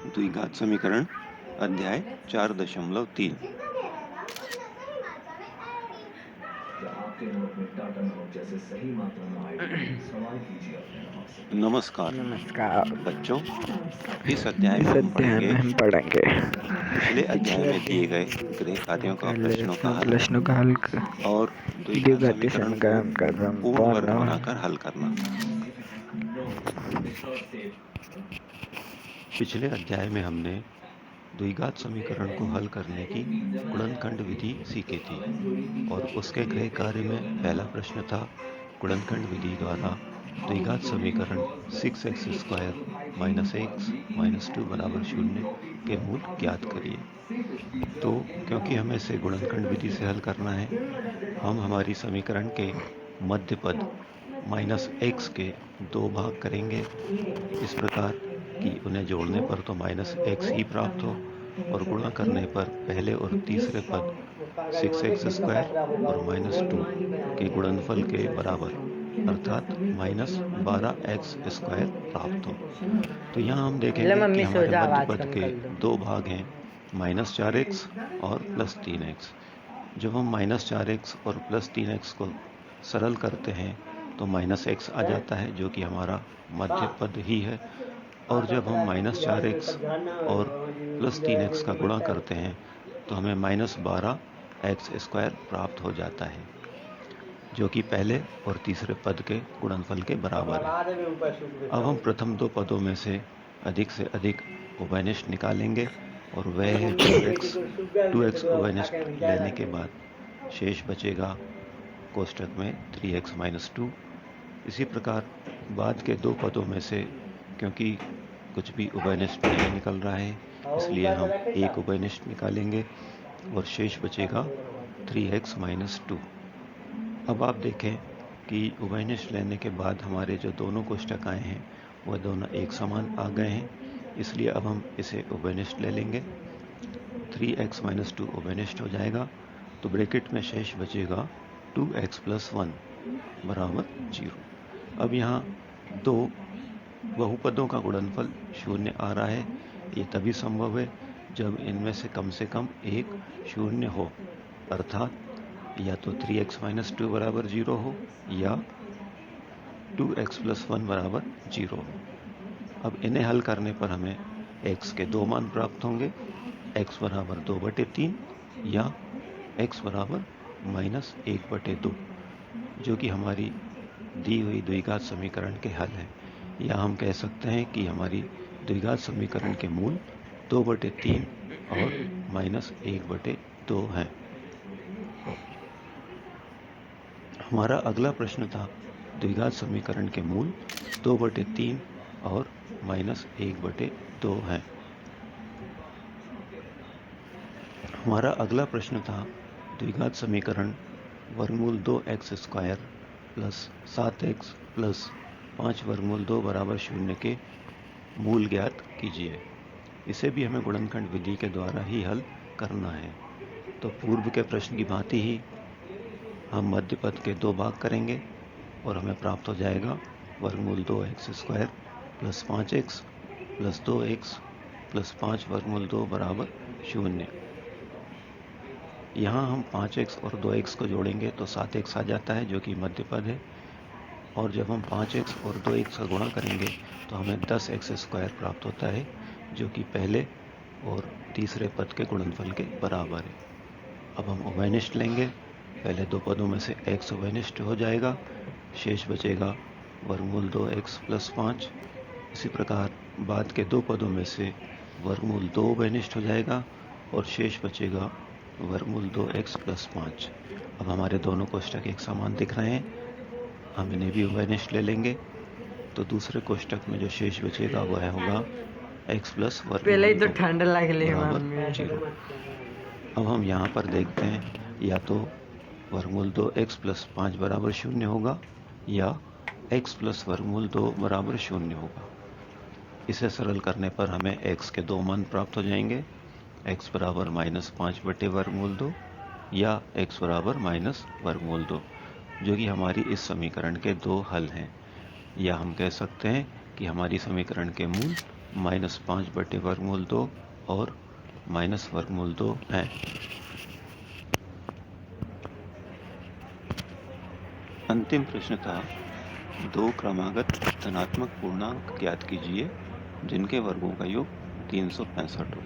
द्विघात समीकरण अध्याय 4.3। नमस्कार नमस्कार। बच्चों, इस अध्याय इस में हम अध्याय में पढ़ेंगे हम पढ़ेंगे पिछले अध्याय पिछले में दिए अध्याय गए में गृह कार्यों का प्रश्नों का हल प्रश्नों का हल और द्विघात द्विघाती समीकरण को समीकरण का पूर्ण वर्ग संपूर्ण। बनाकर हल करना। पिछले अध्याय में हमने द्विघात समीकरण को हल करने की गुणनखंड विधि सीखी थी और उसके गृह कार्य में पहला प्रश्न था गुणनखंड विधि द्वारा द्विघात समीकरण 6x² - x - 2 = 0 के मूल ज्ञात करिए। तो क्योंकि हमें इसे गुणनखंड विधि से हल करना है, हम हमारी समीकरण के मध्य पद -x के दो भाग करेंगे, इस प्रकार कि उन्हें जोड़ने पर तो -x ही प्राप्त हो और गुणा करने पर पहले और तीसरे पद 6x² और -2 के गुणनफल के बराबर अर्थात -12x² प्राप्त हो। तो यहाँ हम देखेंगे कि हमारे मध्य पद के दो भाग हैं -4x और +3x। जब हम -4x और +3x को सरल करते हैं तो -x आ जाता है, जो कि हमारा मध्य पद ही है। और जब हम -4x और +3x का गुणा करते हैं तो हमें -12x² प्राप्त हो जाता है, जो कि पहले और तीसरे पद के गुणनफल के बराबर है। अब हम प्रथम दो पदों में से अधिक उभयनिष्ठ निकालेंगे और वह है 2x उभयनिष्ठ लेने के बाद शेष बचेगा कोष्ठक में 3x - 2। इसी प्रकार बाद के दो पदों में से क्योंकि कुछ भी उभयनिष्ठ नहीं निकल रहा है, इसलिए हम एक उभयनिष्ठ निकालेंगे और शेष बचेगा 3x - 2। अब आप देखें कि उभयनिष्ठ लेने के बाद हमारे जो दोनों कोष्ठक आए हैं वह दोनों एक समान आ गए हैं, इसलिए अब हम इसे उभयनिष्ठ ले लेंगे। 3x - 2 उभयनिष्ठ हो जाएगा तो ब्रैकेट में शेष बचेगा 2x + 1 = 0। अब यहाँ दो बहुपदों का गुणनफल 0 आ रहा है। ये तभी संभव है जब इनमें से कम एक 0 हो, अर्थात या तो 3x - 2 = 0 हो या 2x + 1 = 0 हो। अब इन्हें हल करने पर हमें x के दो मान प्राप्त होंगे, x = 2/3 या x = -1/2, जो कि हमारी दी हुई द्विघात समीकरण के हल है। या हम कह सकते हैं कि हमारी द्विघात समीकरण के मूल 2/3 और -1/2 हैं। हमारा अगला प्रश्न था द्विघात समीकरण के मूल 2/3 और -1/2 हैं। हमारा अगला प्रश्न था द्विघात समीकरण वर्गमूल 2x² + 7x + 5 वर्गमूल 2 = 0 के मूल ज्ञात कीजिए। इसे भी हमें गुणनखंड विधि के द्वारा ही हल करना है। तो पूर्व के प्रश्न की भांति ही हम मध्य पद के दो भाग करेंगे और हमें प्राप्त हो जाएगा वर्गमूल 2x² + 5x + 2x + 5 वर्गमूल 2 = 0। यहाँ हम 5x और 2x को जोड़ेंगे तो 7x आ जाता है, जो कि मध्य पद है। और जब हम 5x और 2x का गुणा करेंगे तो हमें 10x² प्राप्त होता है, जो कि पहले और तीसरे पद के गुणनफल के बराबर है। अब हम उभयनिष्ठ लेंगे, पहले दो पदों में से x उभयनिष्ठ हो जाएगा, शेष बचेगा वर्गमूल 2x + 5। इसी प्रकार बाद के दो पदों में से वर्गमूल 2 उभयनिष्ठ हो जाएगा और शेष बचेगा वर्गमूल 2x + 5। अब हमारे दोनों कोष्ठक एक समान दिख रहे हैं, हम इन्हें भी उभयनिष्ठ ले लेंगे। तो दूसरे कोष्ठक में जो शेष बचेगा वह होगा x + वर्गमूल 2 = 0। अब हम यहाँ पर देखते हैं, या तो वर्गमूल 2x + 5 = 0 होगा या x + वर्गमूल 2 = 0 होगा। इसे सरल करने पर हमें x के दो मान प्राप्त हो जाएंगे, x = -5/√2 या x = -√2, जो कि हमारी इस समीकरण के दो हल हैं। या हम कह सकते हैं कि हमारी समीकरण के मूल -5/वर्गमूल 2 और -वर्गमूल 2 हैं। अंतिम प्रश्न था, दो क्रमागत धनात्मक पूर्णांक ज्ञात कीजिए जिनके वर्गों का योग 365 हो।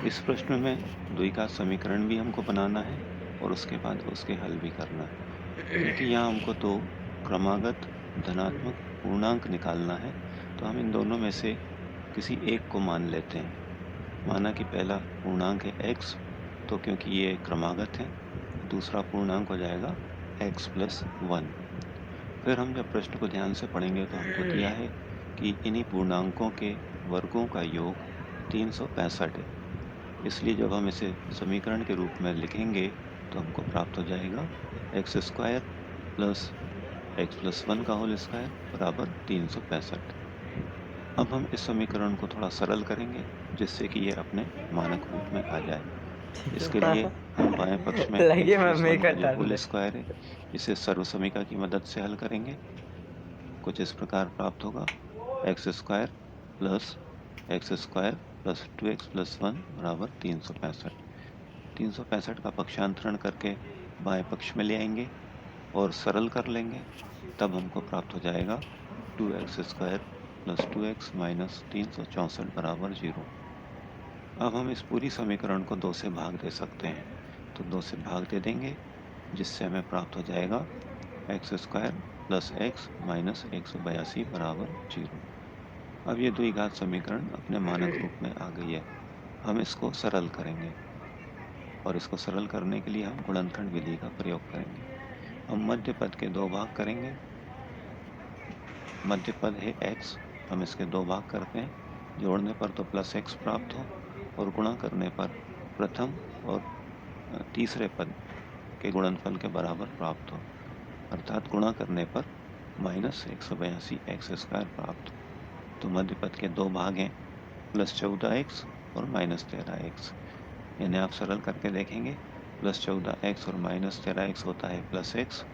इस प्रश्न में द्विघात समीकरण भी हमको बनाना है और उसके बाद उसके हल भी करना है। क्योंकि यहाँ हमको दो क्रमागत धनात्मक पूर्णांक निकालना है, तो हम इन दोनों में से किसी एक को मान लेते हैं। माना कि पहला पूर्णांक है x, तो क्योंकि ये क्रमागत है, दूसरा पूर्णांक हो जाएगा x + 1। फिर हम जब प्रश्न को ध्यान से पढ़ेंगे तो हमको दिया है कि इन्हीं पूर्णांकों के वर्गों का योग 365 है। इसलिए जब हम इसे समीकरण के रूप में लिखेंगे तो हमको प्राप्त हो जाएगा x² + x + 1 का होल स्क्वायर बराबर 365। अब हम इस समीकरण को थोड़ा सरल करेंगे जिससे कि ये अपने मानक रूप में आ जाए। इसके लिए हम बाएं पक्ष में x + 1 का जो होल स्क्वायर है इसे सर्वसमीका की मदद से हल करेंगे। कुछ इस प्रकार प्राप्त होगा, x² + x² + 2x + 1 बराबर 365। 365 का पक्षांतरण करके बाएं पक्ष में ले आएंगे और सरल कर लेंगे, तब हमको प्राप्त हो जाएगा 2x² + 2x - 364 बराबर 0। अब हम इस पूरी समीकरण को 2 से भाग दे सकते हैं, तो 2 से भाग दे देंगे जिससे हमें प्राप्त हो जाएगा x² + x - 182 बराबर 0। अब ये द्विघात समीकरण अपने मानक रूप में आ गई है। हम इसको सरल करेंगे और इसको सरल करने के लिए हम गुणनखंड विधि का प्रयोग करेंगे। हम मध्य पद के 2 भाग करेंगे। मध्य पद है x, हम इसके 2 भाग करते हैं, जोड़ने पर तो +x प्राप्त हो और गुणा करने पर प्रथम और तीसरे पद के गुणनफल के बराबर प्राप्त हो, अर्थात गुणा करने पर -182 x² प्राप्त हो। तो मध्य पद के 2 भाग हैं, +14x और -13x। इन्हें आप सरल करके देखेंगे, +14x और -13x होता है +x,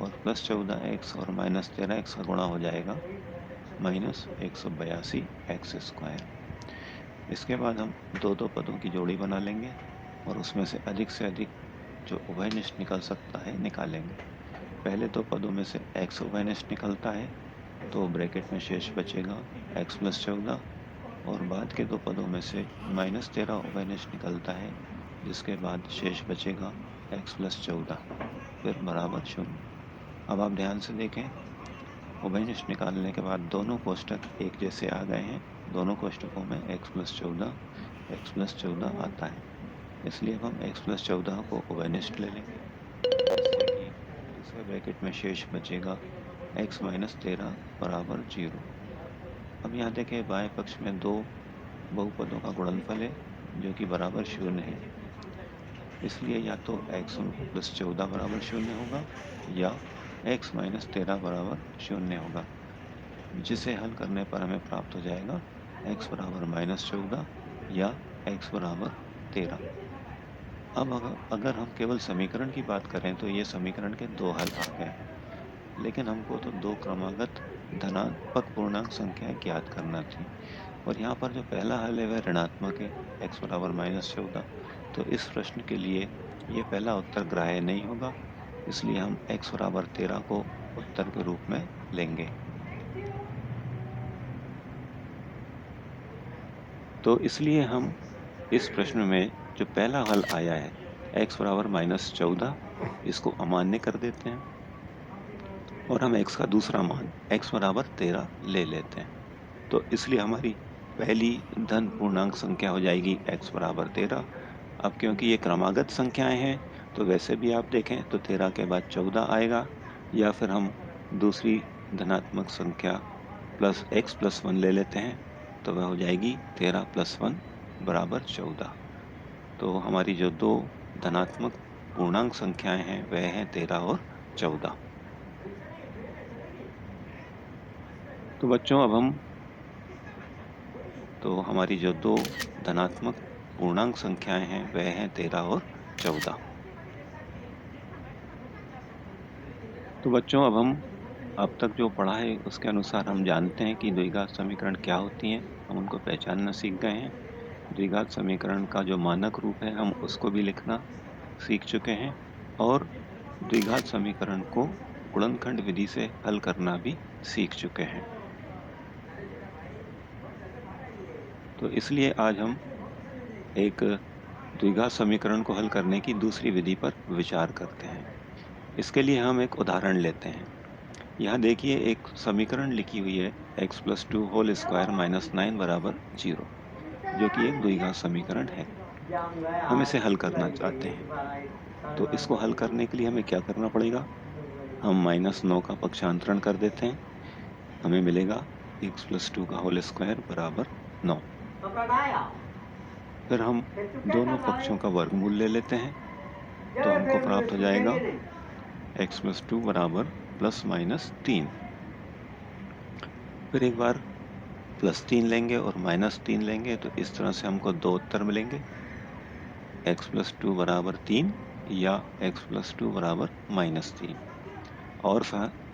और +14x और -13x का गुणा हो जाएगा -182 x²। इसके बाद हम दो पदों की जोड़ी बना लेंगे और उसमें से अधिक जो उभयनिष्ठ निकल सकता है निकालेंगे। पहले 2 पदों में से x उभयनिष्ठ निकलता है तो ब्रैकेट में शेष बचेगा x + 14, और बाद के 2 पदों में से -13 उभयनिष्ठ निकलता है जिसके बाद शेष बचेगा x + 14, फिर बराबर 0। अब आप ध्यान से देखें, उभयनिष्ठ निकालने के बाद दोनों कोष्ठक एक जैसे आ गए हैं। दोनों कोष्ठकों में x + 14 आता है, इसलिए अब हम x + 14 को उभयनिष्ठ ले लेंगे, जिससे कि तीसरे ब्रैकेट में शेष बचेगा x - 13 बराबर 0। अब यहाँ देखें, बाएं पक्ष में 2 बहुपदों का गुणनफल है जो कि बराबर 0 है, इसलिए या तो x + 14 बराबर 0 होगा या x - 13 बराबर 0 होगा, जिसे हल करने पर हमें प्राप्त हो जाएगा x बराबर -14 या x बराबर 13। अब अगर हम केवल समीकरण की बात करें तो ये समीकरण के 2 हल आ गए, लेकिन हमको तो 2 क्रमागत धनात्मक पूर्णांक संख्याएं ज्ञात करना थी, और यहाँ पर जो पहला हल है वह ऋणात्मक है, x बराबर -14। तो इस प्रश्न के लिए ये पहला उत्तर ग्राह्य नहीं होगा, इसलिए हम x बराबर 13 को उत्तर के रूप में लेंगे। तो इसलिए हम इस प्रश्न में जो पहला हल आया है x बराबर -14, इसको अमान्य कर देते हैं और हम x का दूसरा मान x बराबर 13 ले लेते हैं। तो इसलिए हमारी पहली धन पूर्णांक संख्या हो जाएगी x बराबर 13। अब क्योंकि ये क्रमागत संख्याएं हैं तो वैसे भी आप देखें तो 13 के बाद 14 आएगा, या फिर हम दूसरी धनात्मक संख्या +x + 1 ले लेते हैं, तो वह हो जाएगी 13 + 1 बराबर 14। तो हमारी जो 2 धनात्मक पूर्णांक संख्याएं हैं वह हैं 13 और 14। तो बच्चों तो हमारी जो 2 धनात्मक पूर्णांक संख्याएं हैं वह हैं 13 और 14। तो बच्चों अब तक जो पढ़ा है उसके अनुसार हम जानते हैं कि द्विघात समीकरण क्या होती हैं हम उनको पहचानना सीख गए हैं। द्विघात समीकरण का जो मानक रूप है हम उसको भी लिखना सीख चुके हैं और द्विघात समीकरण को गुणनखंड विधि से हल करना भी सीख चुके हैं। तो इसलिए आज हम एक द्विघात समीकरण को हल करने की दूसरी विधि पर विचार करते हैं। इसके लिए हम एक उदाहरण लेते हैं। यहाँ देखिए एक समीकरण लिखी हुई है x + 2 होल स्क्वायर -9 बराबर 0, जो कि एक द्विघात समीकरण है। हम इसे हल करना चाहते हैं। तो इसको हल करने के लिए हमें क्या करना पड़ेगा? हम -9 का पक्षांतरण कर देते हैं। हमें मिलेगा x + 2 का होल स्क्वायर बराबर 9। फिर हम दोनों पक्षों का वर्गमूल ले लेते हैं, तो हमको प्राप्त हो जाएगा x + 2 बराबर ±3। फिर एक बार +3 लेंगे और -3 लेंगे, तो इस तरह से हमको दो उत्तर मिलेंगे, x + 2 बराबर 3 या x + 2 बराबर -3। और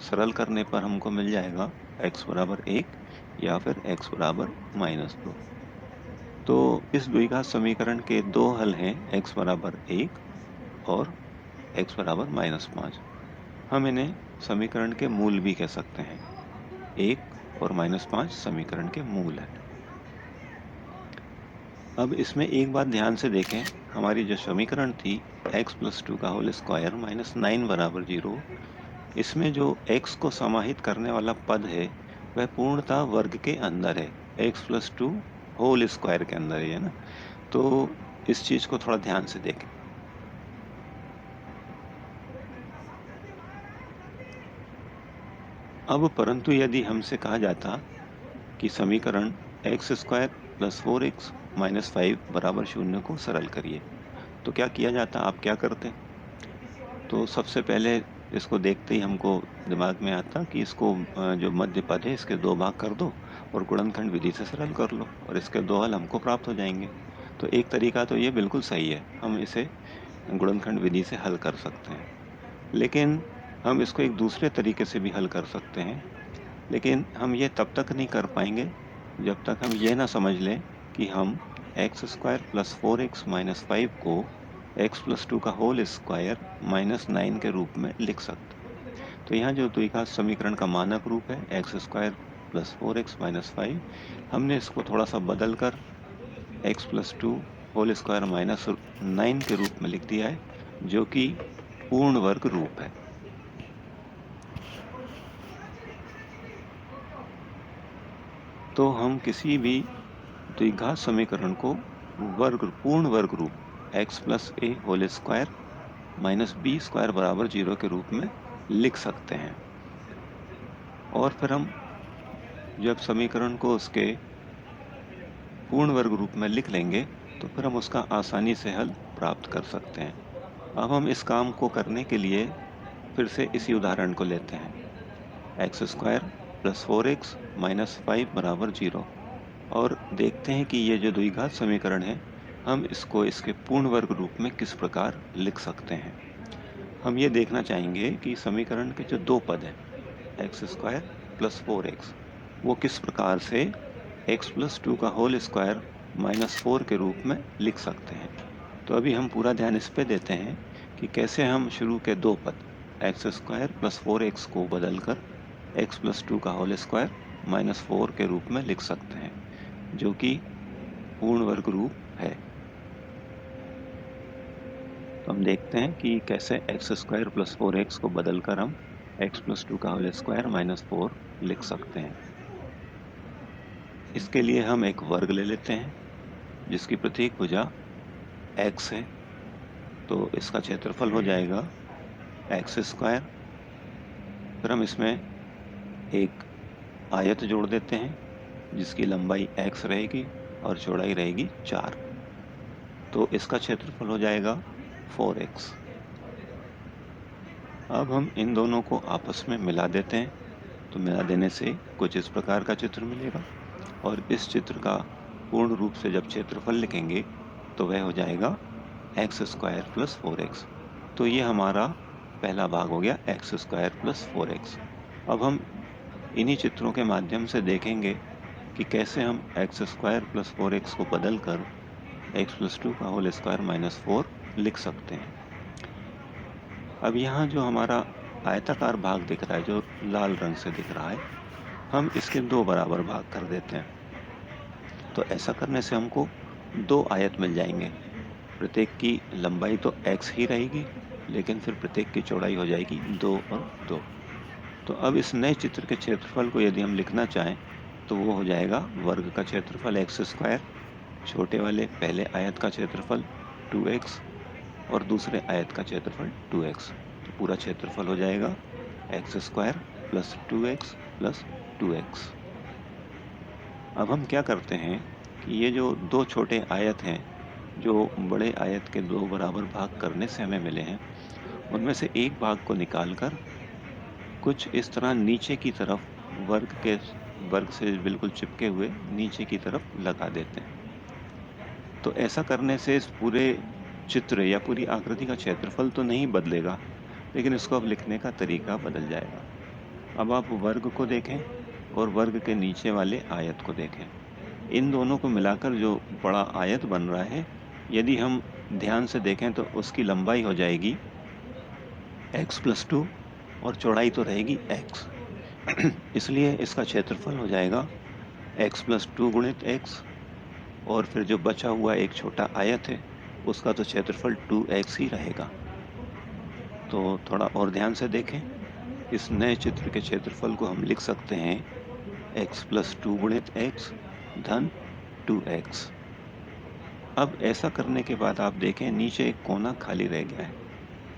सरल करने पर हमको मिल जाएगा x बराबर 1 या फिर x बराबर -2। तो इस द्विघात समीकरण के दो हल हैं, x बराबर 1 और x बराबर -5। हम इन्हें समीकरण के मूल भी कह सकते हैं। 1 और -5 समीकरण के मूल हैं। अब इसमें एक बात ध्यान से देखें, हमारी जो समीकरण थी x + 2 का होल स्क्वायर -9 बराबर 0, इसमें जो x को समाहित करने वाला पद है वह पूर्णतः वर्ग के अंदर है, x + 2 होल स्क्वायर के अंदर है ना। तो इस चीज को थोड़ा ध्यान से देखें। अब परंतु यदि हमसे कहा जाता कि समीकरण x² + 4x - 5 बराबर 0 को सरल करिए, तो क्या किया जाता? आप क्या करते? तो सबसे पहले इसको देखते ही हमको दिमाग में आता कि इसको जो मध्य पद है इसके दो भाग कर दो और गुणनखंड विधि से सरल कर लो और इसके दो हल हमको प्राप्त हो जाएंगे। तो एक तरीका तो ये बिल्कुल सही है, हम इसे गुणनखंड विधि से हल कर सकते हैं। लेकिन हम इसको एक दूसरे तरीके से भी हल कर सकते हैं, लेकिन हम ये तब तक नहीं कर पाएंगे जब तक हम ये ना समझ लें कि हम x² + 4x - 5 को x + 2 का होल स्क्वायर -9 के रूप में लिख सकते। तो यहाँ जो द्विघात समीकरण का मानक रूप है x² + 4x - 5, हमने इसको थोड़ा सा बदल कर x + 2 होल स्क्वायर -9 के रूप में लिख दिया है, जो कि पूर्ण वर्ग रूप है। तो हम किसी भी द्विघात समीकरण को पूर्ण वर्ग रूप x + a whole square -b² बराबर 0 के रूप में लिख सकते हैं। और फिर हम जब समीकरण को उसके पूर्ण वर्ग रूप में लिख लेंगे तो फिर हम उसका आसानी से हल प्राप्त कर सकते हैं। अब हम इस काम को करने के लिए फिर से इसी उदाहरण को लेते हैं, x² + 4x - 5 बराबर 0, और देखते हैं कि ये जो द्विघात समीकरण है हम इसको इसके पूर्ण वर्ग रूप में किस प्रकार लिख सकते हैं। हम ये देखना चाहेंगे कि समीकरण के जो दो पद हैं x² + 4x, वो किस प्रकार से x + 2 का होल स्क्वायर -4 के रूप में लिख सकते हैं। तो अभी हम पूरा ध्यान इस पे देते हैं कि कैसे हम शुरू के दो पद x² + 4x को बदलकर x + 2 का होल स्क्वायर -4 के रूप में लिख सकते हैं, जो कि पूर्ण वर्ग रूप है। तो हम देखते हैं कि कैसे x² + 4x को बदलकर हम x + 2 का होल स्क्वायर -4 लिख सकते हैं। इसके लिए हम एक वर्ग ले लेते हैं जिसकी प्रत्येक भुजा x है, तो इसका क्षेत्रफल हो जाएगा x²। फिर हम इसमें एक आयत जोड़ देते हैं जिसकी लंबाई x रहेगी और चौड़ाई रहेगी 4, तो इसका क्षेत्रफल हो जाएगा 4x। अब हम इन दोनों को आपस में मिला देते हैं, तो मिला देने से कुछ इस प्रकार का चित्र मिलेगा, और इस चित्र का पूर्ण रूप से जब क्षेत्रफल लिखेंगे तो वह हो जाएगा x² + 4x। तो ये हमारा पहला भाग हो गया x² + 4x। अब हम इन्हीं चित्रों के माध्यम से देखेंगे कि कैसे हम एक्स स्क्वायर प्लस 4x को बदल कर एक्स प्लस 2 का होल स्क्वायर माइनस 4 लिख सकते हैं। अब यहाँ जो हमारा आयताकार भाग दिख रहा है, जो लाल रंग से दिख रहा है, हम इसके 2 बराबर भाग कर देते हैं। तो ऐसा करने से हमको 2 आयत मिल जाएंगे। प्रत्येक की लंबाई तो x ही रहेगी, लेकिन फिर प्रत्येक की चौड़ाई हो जाएगी 2 और 2। तो अब इस नए चित्र के क्षेत्रफल को यदि हम लिखना चाहें तो वो हो जाएगा वर्ग का क्षेत्रफल एक्स स्क्वायर, छोटे वाले पहले आयत का क्षेत्रफल 2x और दूसरे आयत का क्षेत्रफल 2x। तो पूरा क्षेत्रफल हो जाएगा x square plus 2x plus 2x। अब हम क्या करते हैं कि ये जो 2 छोटे आयत हैं, जो बड़े आयत के 2 बराबर भाग करने से हमें मिले हैं, उनमें से एक भाग को निकालकर कुछ इस तरह नीचे की तरफ वर्ग से बिल्कुल चिपके हुए नीचे की तरफ लगा देते हैं। तो ऐसा करने से इस पूरे चित्र या पूरी आकृति का क्षेत्रफल तो नहीं बदलेगा, लेकिन इसको अब लिखने का तरीका बदल जाएगा। अब आप वर्ग को देखें और वर्ग के नीचे वाले आयत को देखें। इन दोनों को मिलाकर जो बड़ा आयत बन रहा है, यदि हम ध्यान से देखें तो उसकी लंबाई हो जाएगी x प्लस 2 और चौड़ाई तो रहेगी x। इसलिए इसका क्षेत्रफल हो जाएगा x प्लस 2 गुणित x, और फिर जो बचा हुआ एक छोटा आयत है उसका तो क्षेत्रफल 2x ही रहेगा। तो थोड़ा और ध्यान से देखें, इस नए चित्र के क्षेत्रफल को हम लिख सकते हैं x प्लस 2 गुणित x धन 2x। अब ऐसा करने के बाद आप देखें नीचे एक कोना खाली रह गया है।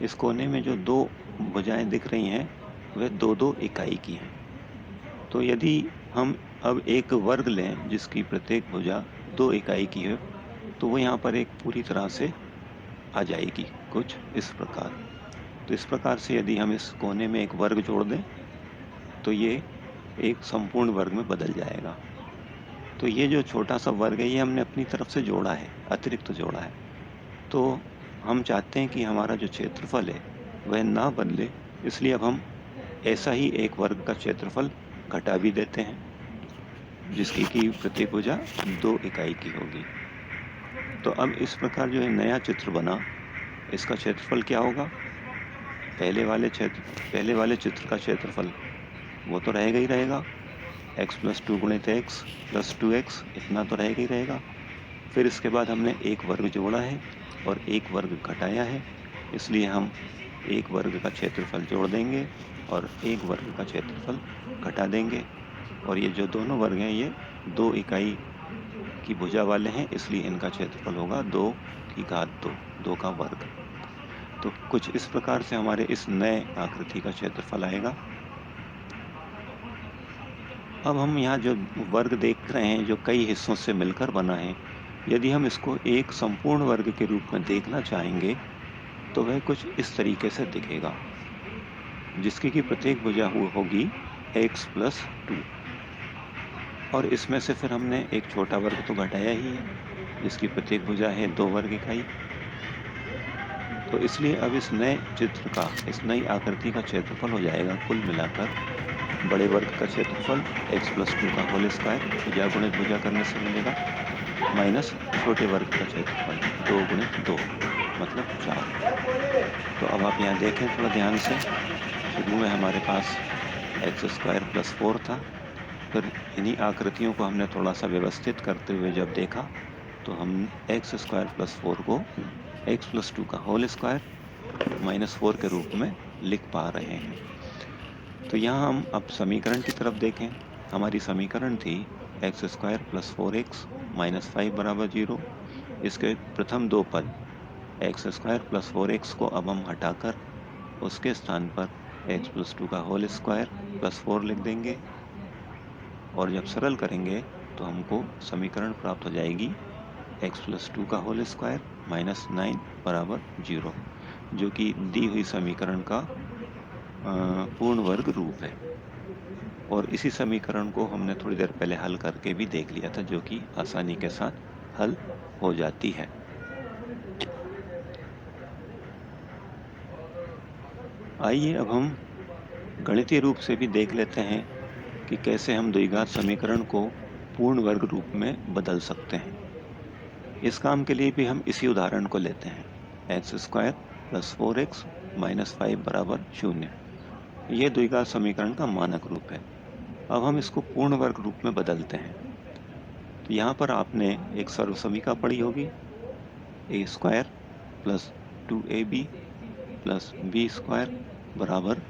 इस कोने में जो 2 भुजाएं दिख रही हैं वह 2-2 इकाई की हैं। तो यदि हम अब एक वर्ग लें जिसकी प्रत्येक भुजा 2 इकाई की है, तो वो यहाँ पर एक पूरी तरह से आ जाएगी कुछ इस प्रकार। तो इस प्रकार से यदि हम इस कोने में एक वर्ग जोड़ दें तो ये एक संपूर्ण वर्ग में बदल जाएगा। तो ये जो छोटा सा वर्ग है ये हमने अपनी तरफ से जोड़ा है, अतिरिक्त जोड़ा है। तो हम चाहते हैं कि हमारा जो क्षेत्रफल है वह ना बदले, इसलिए अब हम ऐसा ही एक वर्ग का क्षेत्रफल घटा भी देते हैं, जिसकी की प्रत्येक भुजा 2 इकाई की होगी। तो अब इस प्रकार जो नया चित्र बना, इसका क्षेत्रफल क्या होगा? पहले वाले चित्र का क्षेत्रफल वो तो रहेगा ही रहेगा, x प्लस 2 गुणित x प्लस 2x, इतना तो रहेगा ही रहेगा। फिर इसके बाद हमने एक वर्ग जोड़ा है और एक वर्ग घटाया है, इसलिए हम एक वर्ग का क्षेत्रफल जोड़ देंगे और एक वर्ग का क्षेत्रफल घटा देंगे। और ये जो दोनों वर्ग हैं ये 2 इकाई की भुजा वाले हैं, इसलिए इनका क्षेत्रफल होगा 2 की घात 2 का वर्ग। तो कुछ इस प्रकार से हमारे इस नए आकृति का क्षेत्रफल आएगा। अब हम यहाँ जो वर्ग देख रहे हैं जो कई हिस्सों से मिलकर बना है, यदि हम इसको एक संपूर्ण वर्ग के रूप में देखना चाहेंगे तो वह कुछ इस तरीके से दिखेगा, जिसकी की प्रत्येक भुजा होगी x प्लस 2, और इसमें से फिर हमने एक छोटा वर्ग तो घटाया ही है जिसकी प्रत्येक भुजा है 2 वर्ग इकाई। तो इसलिए अब इस नए चित्र का, इस नई आकृति का क्षेत्रफल हो जाएगा कुल मिलाकर बड़े वर्ग का क्षेत्रफल x प्लस 2 का होल स्क्वायर, भुजा गुणित भुजा करने से मिलेगा, माइनस छोटे वर्ग का क्षेत्रफल 2 गुणित 2 मतलब 4। तो अब आप यहाँ देखें थोड़ा ध्यान से, शुरू में हमारे पास एक्स स्क्वायर प्लस 4 था, फिर इन्हीं आकृतियों को हमने थोड़ा सा व्यवस्थित करते हुए जब देखा तो हम एक्स स्क्वायर प्लस 4 को एक्स प्लस 2 का होल स्क्वायर माइनस 4 के रूप में लिख पा रहे हैं। तो यहाँ हम अब समीकरण की तरफ देखें। हमारी समीकरण थी x square plus 4x minus 5 बराबर 0। इसके प्रथम 2 पद एक्स स्क्वायर प्लस 4x को अब हम हटाकर उसके स्थान पर एक्स प्लस 2 का होल स्क्वायर प्लस 4 लिख देंगे, और जब सरल करेंगे तो हमको समीकरण प्राप्त हो जाएगी एक्स प्लस 2 का होल स्क्वायर माइनस 9 बराबर 0, जो कि दी हुई समीकरण का पूर्ण वर्ग रूप है। और इसी समीकरण को हमने थोड़ी देर पहले हल करके भी देख लिया था, जो कि आसानी के साथ हल हो जाती है। आइए अब हम गणितीय रूप से भी देख लेते हैं कि कैसे हम द्विघात समीकरण को पूर्ण वर्ग रूप में बदल सकते हैं। इस काम के लिए भी हम इसी उदाहरण को लेते हैं, x square plus 4x minus 5 बराबर 0। ये द्विघात समीकरण का मानक रूप है। अब हम इसको पूर्ण वर्ग रूप में बदलते हैं। तो यहाँ पर आपने एक सर्वसमीका पढ़ी होगी, A square plus 2ab plus B square बराबर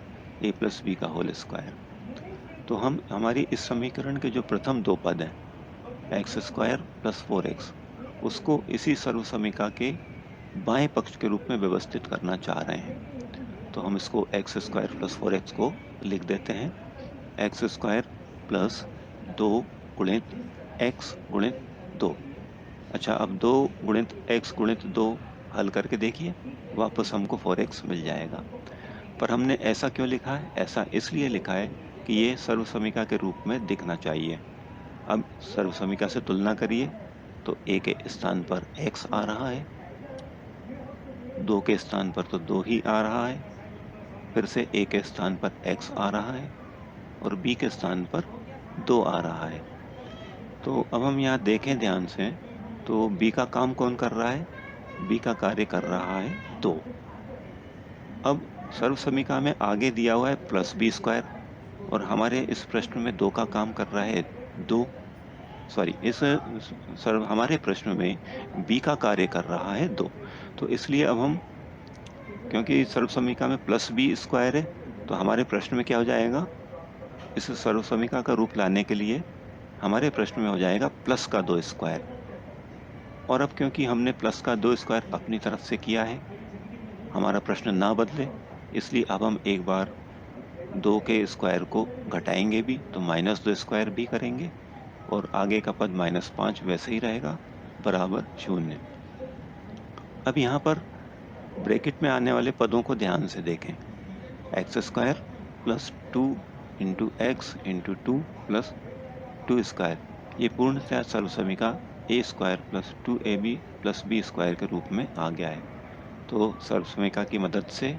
ए प्लस बी का होल स्क्वायर। तो हम हमारी इस समीकरण के जो प्रथम दो पद हैं, एक्स स्क्वायर प्लस 4x, उसको इसी सर्वसमीका के बाएं पक्ष के रूप में व्यवस्थित करना चाह रहे हैं। तो हम इसको एक्स स्क्वायर प्लस 4x को लिख देते हैं, एक्स स्क्वायर प्लस 2 गुणित x गुणित 2। अच्छा, अब 2 गुणित x गुणित 2 हल करके देखिए, वापस हमको 4x मिल जाएगा। पर हमने ऐसा क्यों लिखा है? ऐसा इसलिए लिखा है कि ये सर्वसमीका के रूप में दिखना चाहिए। अब सर्वसमीका से तुलना करिए, तो a के स्थान पर x आ रहा है, 2 के स्थान पर तो 2 ही आ रहा है, फिर से a के स्थान पर x आ रहा है और b के स्थान पर 2 आ रहा है। तो अब हम यहाँ देखें ध्यान से, तो b का काम कौन कर रहा है? b का कार्य कर रहा है 2। अब सर्वसमीका में आगे दिया हुआ है प्लस बी स्क्वायर, और हमारे इस प्रश्न में 2 का काम कर रहा है 2। हमारे प्रश्न में b का कार्य कर रहा है 2। तो इसलिए अब हम, क्योंकि सर्वसमीका में प्लस बी स्क्वायर है, तो हमारे प्रश्न में क्या हो जाएगा? इस सर्वसमीका का रूप लाने के लिए हमारे प्रश्न में हो जाएगा प्लस का 2 स्क्वायर। और अब क्योंकि हमने प्लस का 2 स्क्वायर अपनी तरफ से किया है, हमारा प्रश्न ना बदले, इसलिए अब हम एक बार 2 के स्क्वायर को घटाएंगे भी, तो माइनस 2 स्क्वायर भी करेंगे, और आगे का पद -5 वैसे ही रहेगा बराबर 0। अब यहाँ पर ब्रैकेट में आने वाले पदों को ध्यान से देखें, X square plus 2 into X into 2 plus 2 square, ये पूर्णतः सर्वसमीका A square plus 2ab plus B square के रूप में आ गया है। तो सर्वसमीका की मदद से,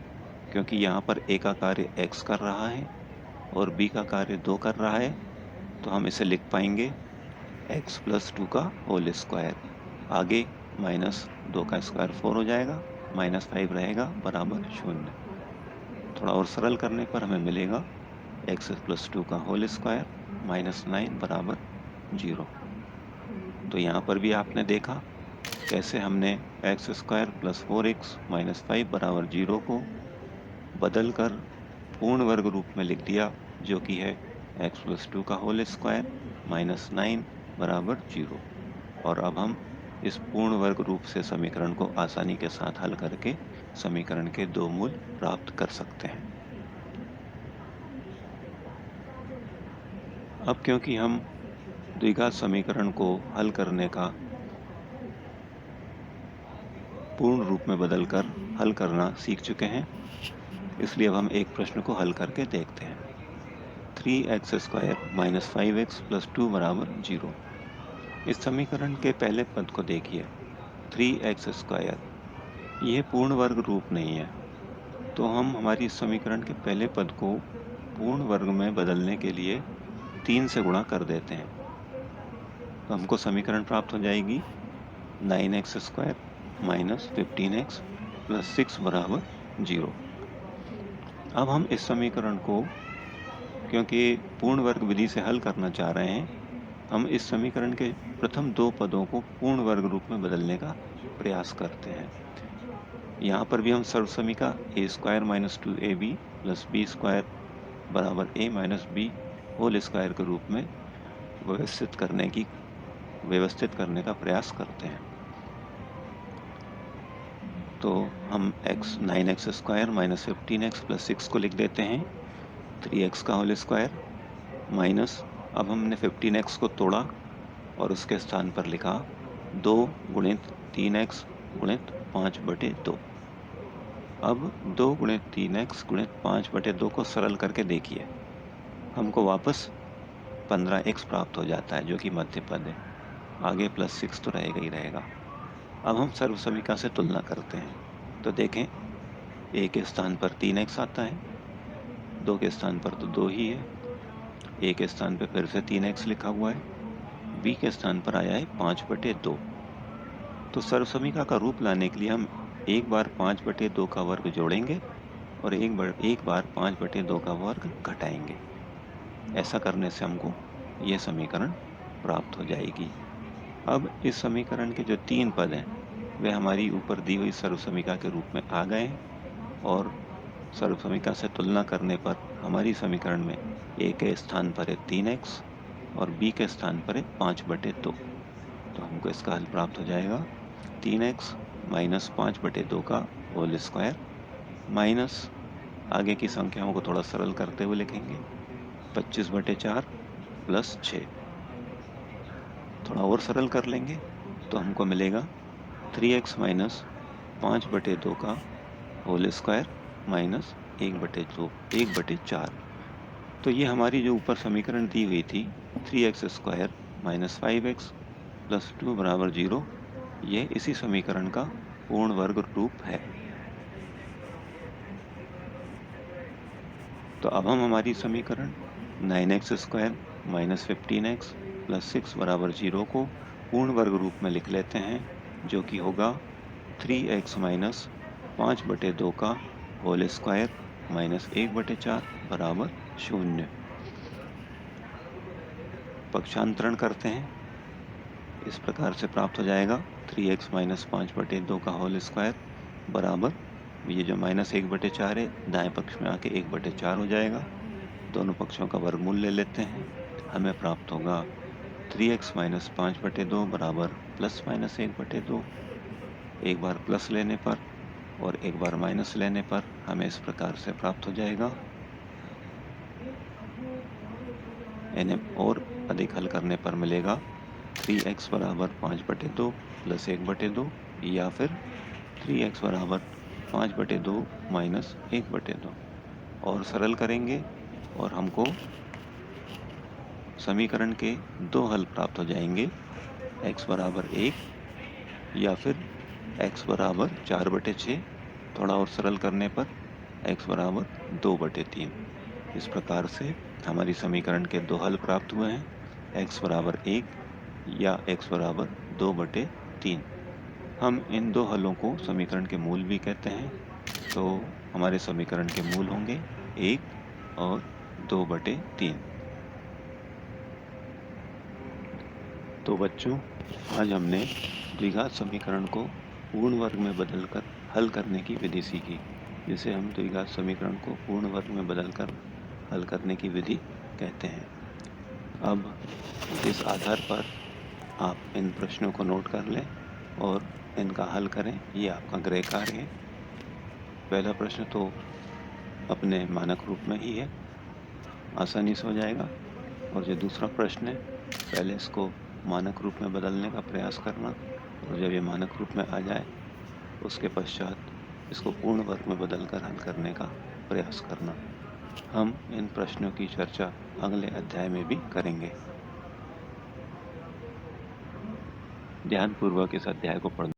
क्योंकि यहाँ पर a का कार्य x कर रहा है और b का कार्य 2 कर रहा है, तो हम इसे लिख पाएंगे x प्लस 2 का होल स्क्वायर। आगे -2 का स्क्वायर 4 हो जाएगा, -5 रहेगा बराबर 0। थोड़ा और सरल करने पर हमें मिलेगा x प्लस 2 का होल स्क्वायर -9 बराबर 0। तो यहाँ पर भी आपने देखा कैसे हमने x square plus 4x minus 5 बराबर 0 को बदल कर पूर्ण वर्ग रूप में लिख दिया, जो कि है x प्लस 2 का होल स्क्वायर -9 बराबर 0। और अब हम इस पूर्ण वर्ग रूप से समीकरण को आसानी के साथ हल करके समीकरण के 2 मूल प्राप्त कर सकते हैं। अब क्योंकि हम द्विघात समीकरण को हल करने का पूर्ण रूप में बदलकर हल करना सीख चुके हैं, इसलिए अब हम एक प्रश्न को हल करके देखते हैं। 3x square minus 5x plus 2 बराबर 0। इस समीकरण के पहले पद को देखिए, 3x स्क्वायर, यह पूर्ण वर्ग रूप नहीं है, तो हम हमारी इस समीकरण के पहले पद को पूर्ण वर्ग में बदलने के लिए 3 से गुणा कर देते हैं। तो हमको समीकरण प्राप्त हो जाएगी 9x square minus 15x plus 6 बराबर 0। अब हम इस समीकरण को, क्योंकि पूर्ण वर्ग विधि से हल करना चाह रहे हैं, हम इस समीकरण के प्रथम 2 पदों को पूर्ण वर्ग रूप में बदलने का प्रयास करते हैं। यहाँ पर भी हम सर्वसमीका A square minus 2ab plus B square बराबर a minus B whole square के रूप में व्यवस्थित करने का प्रयास करते हैं। तो हम 9x square minus 15x plus 6 को लिख देते हैं, 3x का होल स्क्वायर माइनस, अब हमने 15x को तोड़ा और उसके स्थान पर लिखा 2 गुणित 3x गुणित 5/2। अब 2 गुणित 3x गुणित 5/2 को सरल करके देखिए, हमको वापस 15x प्राप्त हो जाता है, जो कि मध्य पद है। आगे प्लस 6 तो रहेगा ही रहेगा। अब हम सर्वसमीका से तुलना करते हैं, तो देखें a के स्थान पर 3x आता है, 2 के स्थान पर तो 2 ही है, a के स्थान पर फिर से 3x लिखा हुआ है, b के स्थान पर आया है 5/2। तो सर्वसमीका का रूप लाने के लिए हम एक बार 5/2 का वर्ग जोड़ेंगे और एक बार 5/2 का वर्ग घटाएंगे। ऐसा करने से हमको यह समीकरण प्राप्त हो जाएगी। अब इस समीकरण के जो 3 पद हैं वे हमारी ऊपर दी हुई सर्वसमीका के रूप में आ गए और सर्वसमीका से तुलना करने पर हमारी समीकरण में a के स्थान पर है 3x और b के स्थान पर है 5/2। तो हमको इसका हल प्राप्त हो जाएगा 3x माइनस 5/2 का होल स्क्वायर माइनस आगे की संख्याओं को थोड़ा सरल करते हुए लिखेंगे 25/4 प्लस 6। थोड़ा और सरल कर लेंगे तो हमको मिलेगा 3x माइनस 5/2 का होल स्क्वायर माइनस 1/4। तो ये हमारी जो ऊपर समीकरण दी हुई थी 3x square minus 5x plus 2 बराबर 0, ये इसी समीकरण का पूर्ण वर्ग रूप है। तो अब हम हमारी समीकरण 9x square minus 15x plus 6 बराबर 0 को पूर्ण वर्ग रूप में लिख लेते हैं, जो कि होगा 3x माइनस 5/2 का होल स्क्वायर माइनस 1/4 बराबर 0। पक्षांतरण करते हैं, इस प्रकार से प्राप्त हो जाएगा 3x माइनस 5/2 का होल स्क्वायर बराबर, ये जो माइनस 1/4 है दाएं पक्ष में आके 1/4 हो जाएगा। दोनों पक्षों का वर्गमूल ले लेते हैं, हमें प्राप्त होगा 3x माइनस 5/2 बराबर प्लस माइनस 1/2। एक बार प्लस लेने पर और एक बार माइनस लेने पर हमें इस प्रकार से प्राप्त हो जाएगा। इन्हें और अधिक हल करने पर मिलेगा 3x बराबर 5/2 प्लस 1/2 या फिर 3x बराबर 5/2 माइनस 1/2। और सरल करेंगे और हमको समीकरण के दो हल प्राप्त हो जाएंगे, x बराबर 1 या फिर x बराबर 4/6। थोड़ा और सरल करने पर x बराबर 2/3। इस प्रकार से हमारी समीकरण के दो हल प्राप्त हुए हैं, x बराबर 1 या x बराबर 2/3। हम इन दो हलों को समीकरण के मूल भी कहते हैं। तो हमारे समीकरण के मूल होंगे 1 और 2/3। तो बच्चों, आज हमने द्विघात समीकरण को पूर्ण वर्ग में बदलकर हल करने की विधि सीखी, जिसे हम द्विघात समीकरण को पूर्ण वर्ग में बदलकर हल करने की विधि कहते हैं। अब इस आधार पर आप इन प्रश्नों को नोट कर लें और इनका हल करें, ये आपका गृह कार्य है। पहला प्रश्न तो अपने मानक रूप में ही है, आसानी से हो जाएगा। और जो दूसरा प्रश्न है, पहले इसको मानक रूप में बदलने का प्रयास करना और जब ये मानक रूप में आ जाए उसके पश्चात इसको पूर्ण वर्ग में बदलकर हल करने का प्रयास करना। हम इन प्रश्नों की चर्चा अगले अध्याय में भी करेंगे। ध्यानपूर्वक इस अध्याय को पढ़ना।